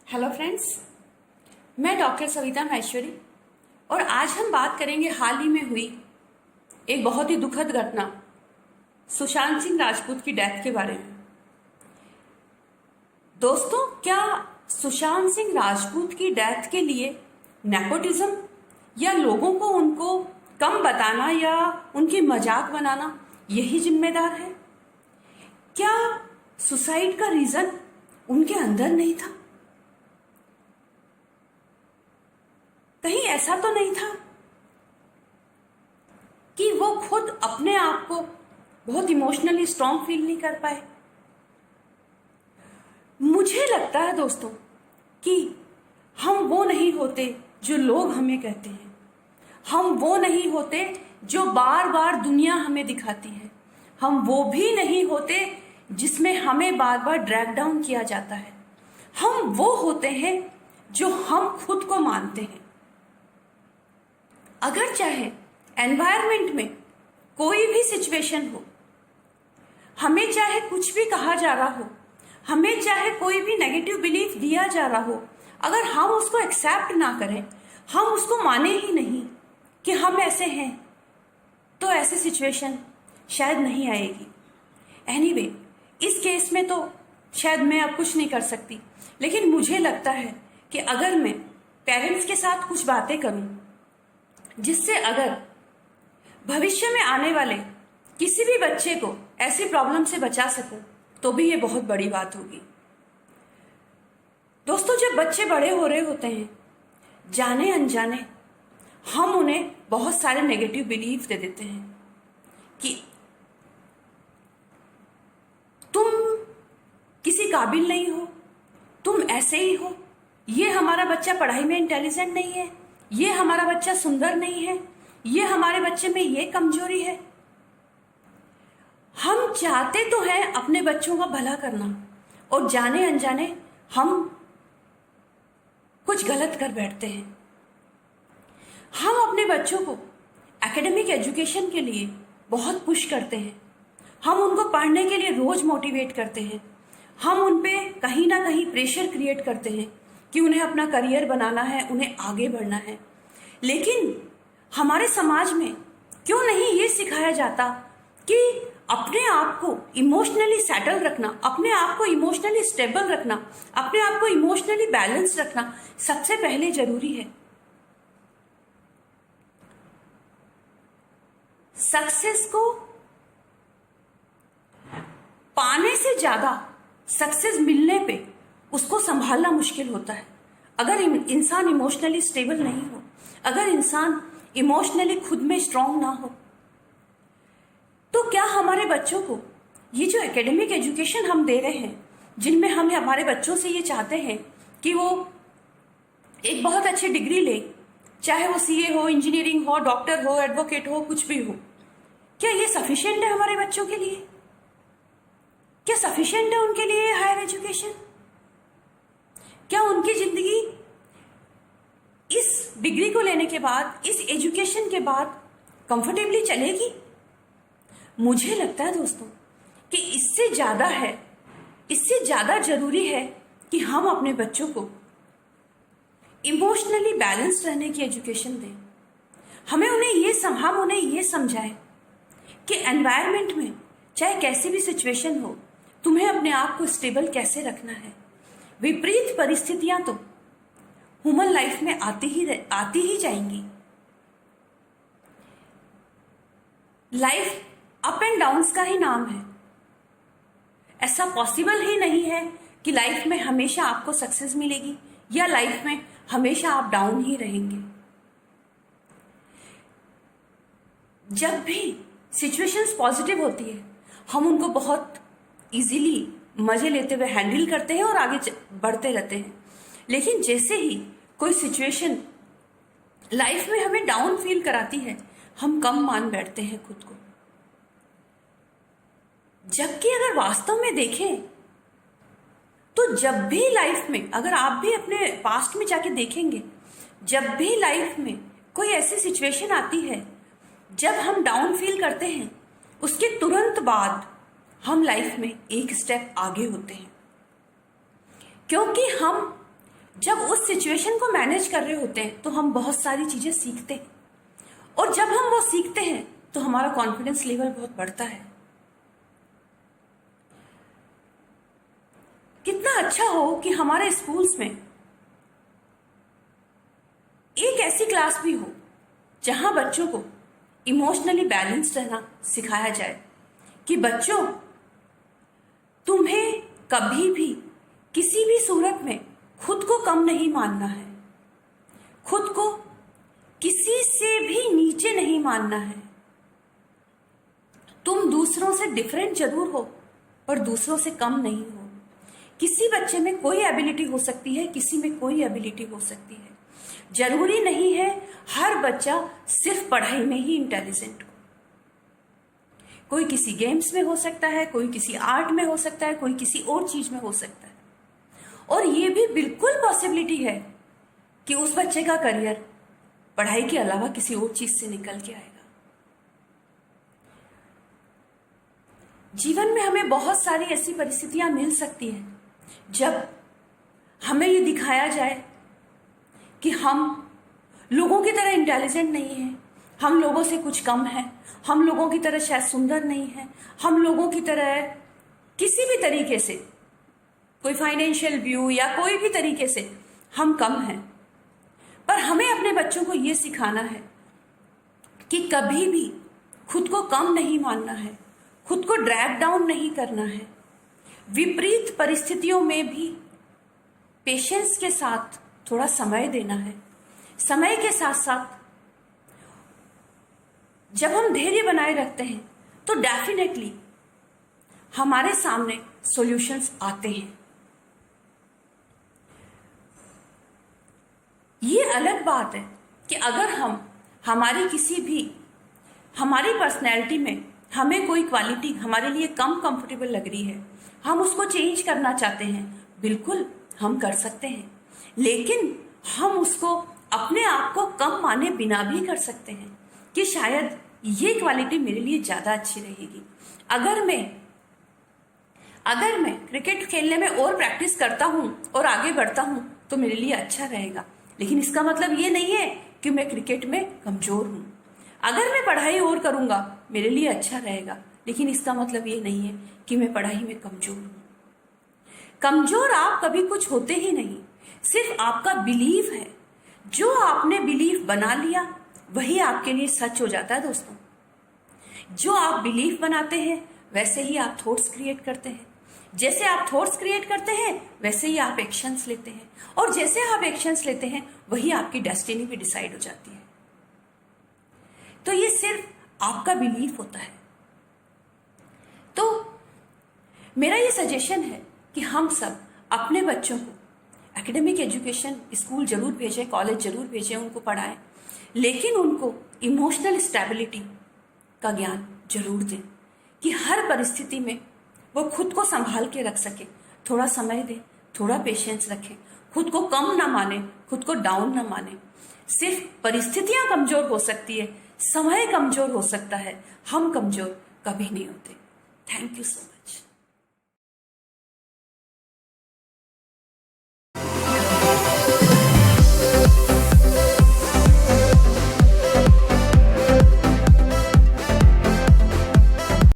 Hello friends, मैं doctor Savita Maheshwari और आज हम बात करेंगे हाल ही में हुई एक बहुत ही दुखद घटना सुशांत सिंह राजपूत की डेथ के बारे में। दोस्तों, क्या सुशांत सिंह राजपूत की डेथ के लिए नेपोटिज्म या लोगों को उनको कम बताना या उनकी मजाक बनाना यही जिम्मेदार है? क्या सुसाइड का रीजन उनके अंदर नहीं था? कहीं ऐसा तो नहीं था कि वो खुद अपने आप को बहुत इमोशनली स्ट्रांग फील नहीं कर पाए? मुझे लगता है दोस्तों कि हम वो नहीं होते जो लोग हमें कहते हैं, हम वो नहीं होते जो बार बार दुनिया हमें दिखाती है, हम वो भी नहीं होते जिसमें हमें बार बार ड्रैग डाउन किया जाता है। हम वो होते हैं जो हम खुद को मानते हैं। अगर चाहे एनवायरनमेंट में कोई भी सिचुएशन हो, हमें चाहे कुछ भी कहा जा रहा हो, हमें चाहे कोई भी नेगेटिव बिलीफ दिया जा रहा हो, अगर हम उसको एक्सेप्ट ना करें, हम उसको माने ही नहीं कि हम ऐसे हैं, तो ऐसी सिचुएशन शायद नहीं आएगी। एनीवे, इस केस में तो शायद मैं अब कुछ नहीं कर सकती, लेकिन मुझे लगता है कि अगर मैं पेरेंट्स के साथ कुछ बातें करूं जिससे अगर भविष्य में आने वाले किसी भी बच्चे को ऐसी प्रॉब्लम से बचा सकूं, तो भी ये बहुत बड़ी बात होगी। दोस्तों, जब बच्चे बड़े हो रहे होते हैं, जाने अनजाने हम उन्हें बहुत सारे नेगेटिव बिलीफ दे देते हैं कि तुम किसी काबिल नहीं हो, तुम ऐसे ही हो, ये हमारा बच्चा पढ़ाई में इंटेलिजेंट नहीं है, ये हमारा बच्चा सुंदर नहीं है, ये हमारे बच्चे में ये कमजोरी है। हम चाहते तो हैं अपने बच्चों का भला करना, और जाने अनजाने हम कुछ गलत कर बैठते हैं। हम अपने बच्चों को एकेडमिक एजुकेशन के लिए बहुत पुश करते हैं, हम उनको पढ़ने के लिए रोज मोटिवेट करते हैं, हम उन पे कहीं ना कहीं प्रेशर क्रिएट करते हैं कि उन्हें अपना करियर बनाना है, उन्हें आगे बढ़ना है। लेकिन हमारे समाज में क्यों नहीं ये सिखाया जाता कि अपने आप को इमोशनली सेटल रखना, अपने आप को इमोशनली स्टेबल रखना, अपने आप को इमोशनली बैलेंस रखना सबसे पहले जरूरी है। सक्सेस को पाने से ज्यादा सक्सेस मिलने पे उसको संभालना मुश्किल होता है। अगर इंसान इमोशनली स्टेबल नहीं हो, अगर इंसान इमोशनली खुद में स्ट्रांग ना हो, तो क्या हमारे बच्चों को ये जो एकेडमिक एजुकेशन हम दे रहे हैं, जिनमें हम हमारे बच्चों से ये चाहते हैं कि वो एक बहुत अच्छी डिग्री ले, चाहे वो सीए हो, इंजीनियरिंग हो, डॉक्टर हो, एडवोकेट हो, कुछ भी हो, क्या ये सफिशिएंट है हमारे बच्चों के लिए? क्या सफिशिएंट है उनके लिए हायर एजुकेशन? क्या उनकी जिंदगी इस डिग्री को लेने के बाद, इस एजुकेशन के बाद कंफर्टेबली चलेगी? मुझे लगता है दोस्तों कि इससे ज्यादा है, इससे ज्यादा जरूरी है कि हम अपने बच्चों को इमोशनली बैलेंस्ड रहने की एजुकेशन दें। हम उन्हें ये समझाएं कि एनवायरनमेंट में चाहे कैसी भी सिचुएशन हो, तुम्हें अपने आप को स्टेबल कैसे रखना है। विपरीत परिस्थितियां तो ह्यूमन लाइफ में आती ही जाएंगी। लाइफ अप एंड डाउन्स का ही नाम है। ऐसा पॉसिबल ही नहीं है कि लाइफ में हमेशा आपको सक्सेस मिलेगी या लाइफ में हमेशा आप डाउन ही रहेंगे। जब भी सिचुएशंस पॉजिटिव होती है, हम उनको बहुत इजीली मजे लेते हुए हैंडल करते हैं और आगे बढ़ते रहते हैं। लेकिन जैसे ही कोई सिचुएशन लाइफ में हमें डाउन फील कराती है, हम कम मान बैठते हैं खुद को। जबकि अगर वास्तव में देखें तो जब भी लाइफ में, अगर आप भी अपने पास्ट में जाके देखेंगे, जब भी लाइफ में कोई ऐसी सिचुएशन आती है जब हम डाउन फील करते हैं, उसके तुरंत बाद हम लाइफ में एक स्टेप आगे होते हैं। क्योंकि हम जब उस सिचुएशन को मैनेज कर रहे होते हैं तो हम बहुत सारी चीजें सीखते हैं, और जब हम वो सीखते हैं तो हमारा कॉन्फिडेंस लेवल बहुत बढ़ता है। कितना अच्छा हो कि हमारे स्कूल्स में एक ऐसी क्लास भी हो जहां बच्चों को इमोशनली बैलेंस्ड रहना सिखाया जाए कि बच्चों, तुम्हें कभी भी किसी भी सूरत में खुद को कम नहीं मानना है, खुद को किसी से भी नीचे नहीं मानना है। तुम दूसरों से डिफरेंट जरूर हो पर दूसरों से कम नहीं हो। किसी बच्चे में कोई एबिलिटी हो सकती है, किसी में कोई एबिलिटी हो सकती है। जरूरी नहीं है हर बच्चा सिर्फ पढ़ाई में ही इंटेलिजेंट हो। कोई किसी गेम्स में हो सकता है, कोई किसी आर्ट में हो सकता है, कोई किसी और चीज में हो सकता है। और ये भी बिल्कुल पॉसिबिलिटी है कि उस बच्चे का करियर पढ़ाई के अलावा किसी और चीज से निकल के आएगा। जीवन में हमें बहुत सारी ऐसी परिस्थितियां मिल सकती हैं जब हमें ये दिखाया जाए कि हम लोगों की तरह इंटेलिजेंट नहीं हैं, हम लोगों से कुछ कम हैं, हम लोगों की तरह शायद सुंदर नहीं हैं, हम लोगों की तरह किसी भी तरीके से, कोई फाइनेंशियल व्यू या कोई भी तरीके से हम कम हैं। पर हमें अपने बच्चों को ये सिखाना है कि कभी भी खुद को कम नहीं मानना है, खुद को ड्रैग डाउन नहीं करना है। विपरीत परिस्थितियों में भी पेशेंस के साथ थोड़ा समय देना है। समय के साथ साथ जब हम धैर्य बनाए रखते हैं तो डेफिनेटली हमारे सामने सॉल्यूशंस आते हैं। ये अलग बात है कि अगर हमारी किसी भी हमारी पर्सनैलिटी में हमें कोई क्वालिटी हमारे लिए कम कंफर्टेबल लग रही है, हम उसको चेंज करना चाहते हैं, बिल्कुल हम कर सकते हैं। लेकिन हम उसको अपने आप को कम माने बिना भी कर सकते हैं कि शायद ये क्वालिटी मेरे लिए ज्यादा अच्छी रहेगी। अगर मैं क्रिकेट खेलने में और प्रैक्टिस करता हूं और आगे बढ़ता हूं तो मेरे लिए अच्छा रहेगा, लेकिन इसका मतलब ये नहीं है कि मैं क्रिकेट में कमजोर हूं। अगर मैं पढ़ाई और करूंगा मेरे लिए अच्छा रहेगा, लेकिन इसका मतलब ये नहीं है कि मैं पढ़ाई में कमजोर हूं। कमजोर आप कभी कुछ होते ही नहीं, सिर्फ आपका बिलीफ है। जो आपने बिलीफ बना लिया वही आपके लिए सच हो जाता है दोस्तों। जो आप बिलीफ बनाते हैं वैसे ही आप थॉट्स क्रिएट करते हैं। जैसे आप थॉट्स क्रिएट करते हैं वैसे ही आप एक्शंस लेते हैं, और जैसे आप एक्शंस लेते हैं वही आपकी डेस्टिनी भी डिसाइड हो जाती है। तो ये सिर्फ आपका बिलीफ होता है। तो मेरा ये सजेशन है कि हम सब अपने बच्चों को एकेडमिक एजुकेशन स्कूल जरूर भेजें, कॉलेज जरूर भेजें, उनको पढ़ाएं, लेकिन उनको इमोशनल स्टेबिलिटी का ज्ञान जरूर दें कि हर परिस्थिति में वो खुद को संभाल के रख सके। थोड़ा समय दें, थोड़ा पेशेंस रखें, खुद को कम ना माने, खुद को डाउन ना माने। सिर्फ परिस्थितियां कमजोर हो सकती है, समय कमजोर हो सकता है, हम कमजोर कभी नहीं होते। Thank you so much.